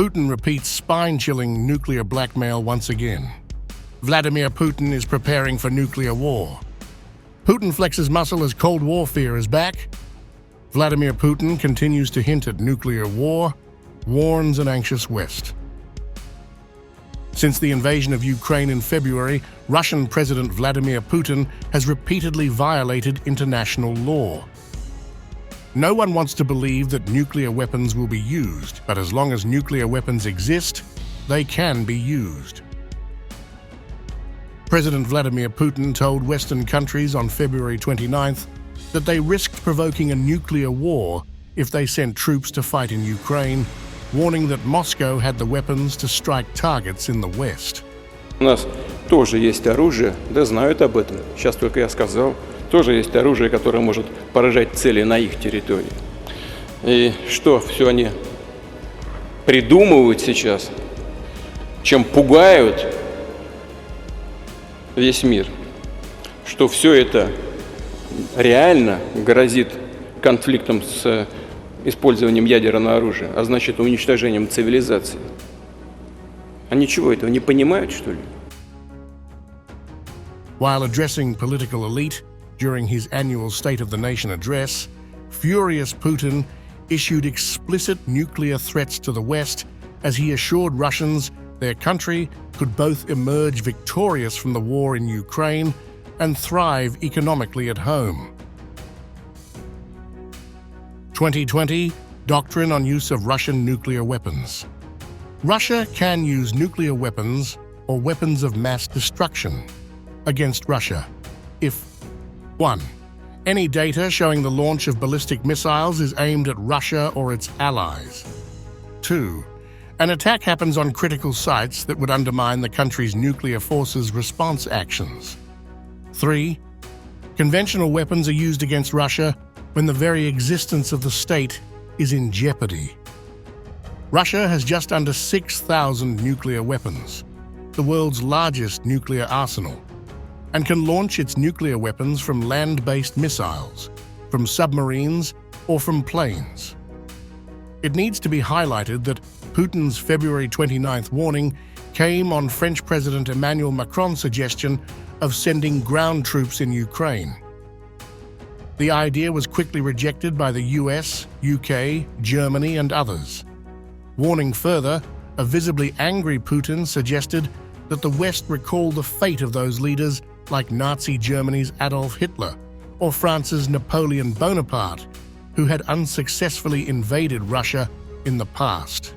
Putin repeats spine-chilling nuclear blackmail once again. Vladimir Putin is preparing for nuclear war. Putin flexes muscle as Cold War fear is back. Vladimir Putin continues to hint at nuclear war, warns an anxious West. Since the invasion of Ukraine in February, Russian President Vladimir Putin has repeatedly violated international law. No one wants to believe that nuclear weapons will be used, but as long as nuclear weapons exist, they can be used. President Vladimir Putin told Western countries on February 29th that they risked provoking a nuclear war if they sent troops to fight in Ukraine, warning that Moscow had the weapons to strike targets in the West. У нас тоже есть оружие, да знают об этом. Сейчас только я сказал, тоже есть оружие, которое может поражать цели на их территории. И что все они придумывают сейчас, чем пугают весь мир, что все это реально грозит конфликтом с использованием ядерного оружия, а значит уничтожением цивилизации. Они чего, этого не понимают, что ли? While addressing political elite during his annual State of the Nation address, furious Putin issued explicit nuclear threats to the West as he assured Russians their country could both emerge victorious from the war in Ukraine and thrive economically at home. 2020 Doctrine on Use of Russian Nuclear Weapons. Russia can use nuclear weapons or weapons of mass destruction against Russia if 1. Any data showing the launch of ballistic missiles is aimed at Russia or its allies. 2. An attack happens on critical sites that would undermine the country's nuclear forces' response actions. 3. Conventional weapons are used against Russia when the very existence of the state is in jeopardy. Russia has just under 6,000 nuclear weapons, the world's largest nuclear arsenal, and can launch its nuclear weapons from land-based missiles, from submarines, or from planes. It needs to be highlighted that Putin's February 29th warning came on French President Emmanuel Macron's suggestion of sending ground troops in Ukraine. The idea was quickly rejected by the US, UK, Germany, and others. Warning further, a visibly angry Putin suggested that the West recall the fate of those leaders like Nazi Germany's Adolf Hitler or France's Napoleon Bonaparte, who had unsuccessfully invaded Russia in the past.